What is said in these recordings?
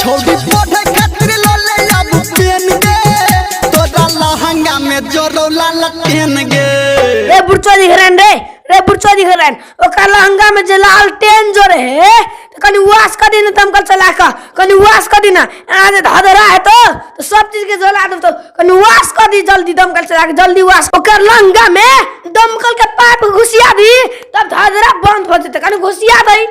छोड़ी पढ़े खातिर लले अब पेन गे तोरा लहंगा में जोरोला लटेन गे रे बुढ़चो दिख रहे ओका लहंगा में जे लाल टेन जो रहे तो कनी वाश कर दिन दमकल चला का कनी वाश कर दिन आज धधरा है तो सब चीज के जला दो तो कनी वाश कर दी जल्दी दमकल चला के जल्दी वाश ओकर लहंगा में दमकल के पाइप घुसिया दी तब धधरा बंद हो जते कनी घुसिया दई।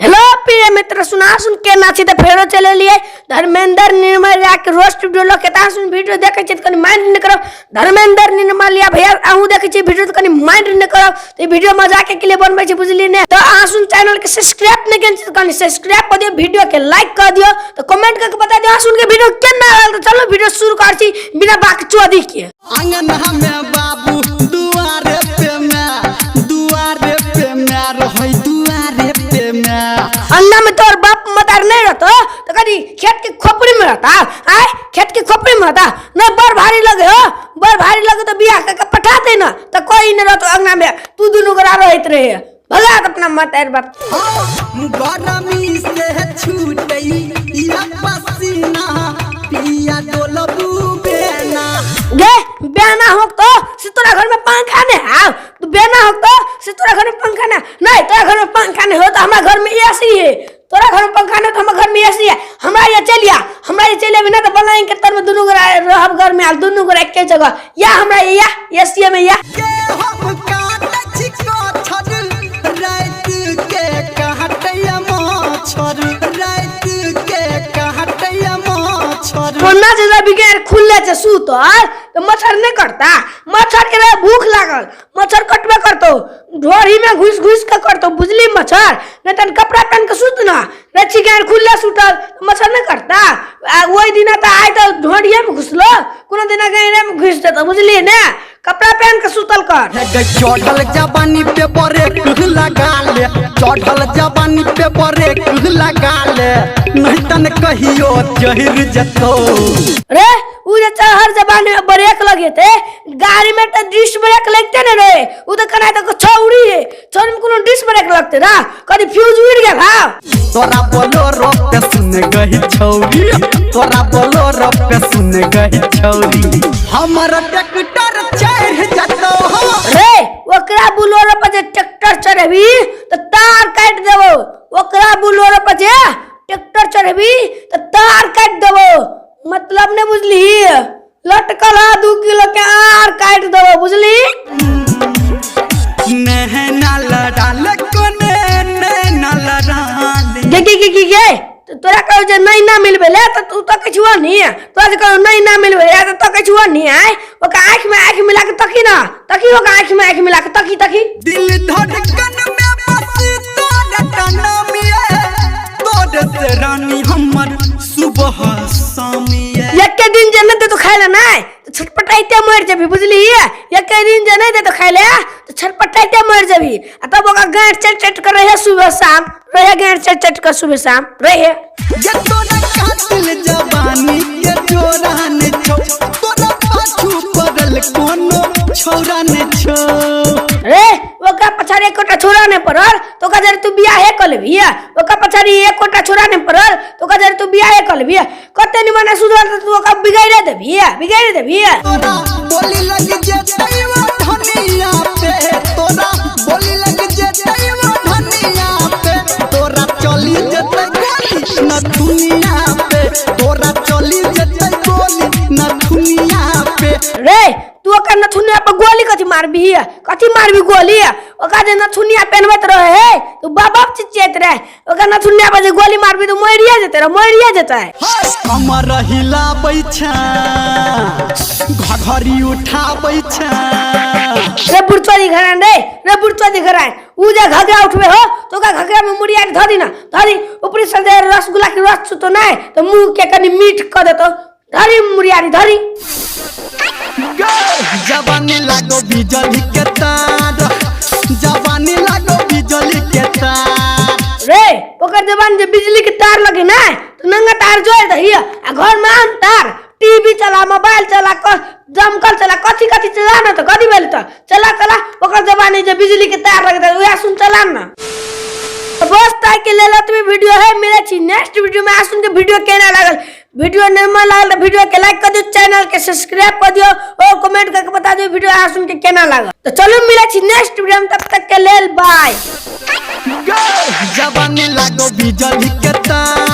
हेलो प्रिय मित्र सुन के नाची तो फेरो चले लिए धर्मेंद्र निर्मलिया के रोस्ट वीडियो लोग केता सुन वीडियो देखे छ कनी माइंड न करो धर्मेंद्र निर्मलिया भैया आहू देखे छी वीडियो तो कनी माइंड न करो तो वीडियो मजाक के लिए बनबै छी बुझली ने तो आसुन चैनल के सब्सक्राइब न केन छी कनी सब्सक्राइब कर दियो वीडियो के लाइक कर दियो तो कमेंट करके बता दियो आसुन के वीडियो केना लागल तो चलो वीडियो शुरू कर छी बिना बाक चोदी के। आंगन में बाबू दुआरे पे मैं रहै दुआरे पे मैं अन्ना में तोर बाप मतार नहीं रहता तो कभी खेत के खोपड़ी में रहता आए खेत के खोपड़ी में रहता न बड़ भारी लगे तो बियाह करके पठाते ना तो कोई नहीं रहता अंगना में तू दोनों गरा रहत रहे भगा अपना मतार बाप गरमी से छूटई या पसीना पिया डोलबू बेना गे बेना हो तो से तोरा घर में पंखा नहीं है तू बेना हो तो से तोरा घर में पंखा नहीं तोरा घर में पंखा नहीं हो तो हमारे घर में एसी है तोरा घर में पंखा नहीं तो हमारे घर में एसी है हमरा ये चलिया बिना तो बनाई के तर में दोनों रहब घर में आल दोनों घर एक जगह या हमरा या एसी में या के हम काट छिको छर रात के कहटैया मछर रात के कहटैया मछर कोना जरा बिगैर खुले से सूत तो मच्छर नहीं करता मच्छर के भूख लागल मच्छर कटबे करतो ढोरी में घुस के करतो बुझली मच्छर नहीं तन कपड़ा पहन के सूत ना रची गैर खुले सूतल तो मच्छर नहीं करता वही दिन तो आए तो ढोरिया में घुसलो कोनो दिन गैरे में घुस देतो बुझली ने कपड़ा पहन के सूतल कर चढ़ल जवानी पे ब्रेक लगा ले चढ़ल जवानी पे ब्रेक लगा ले नहीं तन कहियो जहिर जतो रे उ जे हर जवानी में ब्रेक लगे थे गाड़ी में तो डिस्क ब्रेक लगते न रे उ तो कना तो छौड़ी है छौड़ी में कोनो डिस्क ब्रेक लगते ना कभी फ्यूज उड़ गया भाव तोरा बोलो रोप पे सुन गई छौड़ी तोरा बोलो रोप पे सुन गई छौड़ी हमर ट्रैक्टर चढ़ जतो हो रे ओकरा बुलोरो पे जे ट्रैक्टर चढ़बी तो तार काट देबो ओकरा बुलोरो पे जे ट्रैक्टर चढ़बी तो तार काट देबो मतलब ने बुझली लटकल 2 किलो के आर काट देबो बुझली नहना लड़ाल कोने नहना लड़ाल गे तोरा कहो जे नहीं ना मिलबे ले तो तू तो कछुआ नहीं है तोरा कहो नहीं ना मिलबे ले तो कछुआ नहीं है ओका आंख में आंख मिला के तकी ना तकी ओका आंख में आंख मिला के तकी दिल धड़कन में बसी तोरा टनमिए तोरे से रानी हमर सुबह शामिए एक दिन जे नहीं दे तो खाइला नहीं तो छटपटाइते मर जाबी बुझली एक दिन जे नहीं दे तो खाइले तो छटपटाइते मर जाबी तब ओका गांठ चट कर रहे सुबह शाम रहे गांठ चट कर सुबह शाम रहे जे तोरा कातिल जवानी के जोरा ने छो तोरा पाछू पड़ल कोनो छोरा ने छो रे ओका पछाड़ी एकोटा छोरा ने पड़ल तो का जरे तू बियाह कर लेबी ओका पछाड़ी एकोटा छोरा ने पड़ल तो का जरे तू बियाह कर लेबी कते निमन सुधर तू ओका बिगाड़ देबी तोरा बोली लग जे तैवा धनिया पे तोरा बोली लग जे तैवा धनिया पे तोरा चली जते गोली न दुनिया पे तोरा चली जते गोली न दुनिया पे रे तू ओका नथुनिया पे गोली कथी मारबी गोली ओका जे नथुनिया पहनबत रहे तो बाप चिचियत रहे ओका नथुनिया पे जे गोली मारबी तो मरिया जेतै हमर हिलाबै छ घघरी उठाबै छ रे बुढ़चोदी घरान उ जे घघरा उठबे हो तो का घघरा में मुड़िया के धदी ना धदी ऊपरी से दे रसगुल्ला के रस तो नहीं तो मुंह के कनी मीठ कर देतो धरी मुड़िया धरी जवानी लागो बिजली के तार जवानी लागो बिजली के तार रे ओकर जवान जे बिजली के तार लगे ना तो नंगा तार जोड़ दही आ घर में आन तार टीवी चला मोबाइल चला दमकल चला कथी चला ना तो कथी भेल तो चला ओकर जवानी जे बिजली के तार लगे वह सुन चला ना तो बस ताकि ले लो तुम्हें वीडियो है मिले छी नेक्स्ट वीडियो में आसुन के वीडियो केना लागल वीडियो नहीं लागल तो वीडियो के लाइक कर दियो चैनल के सब्सक्राइब कर दियो और कमेंट करके बता दियो वीडियो आसुन के केना लागल। तो चलो मिले छी नेक्स्ट वीडियो में तब तक के लेल बाय। जवानी लागो बिजली के तार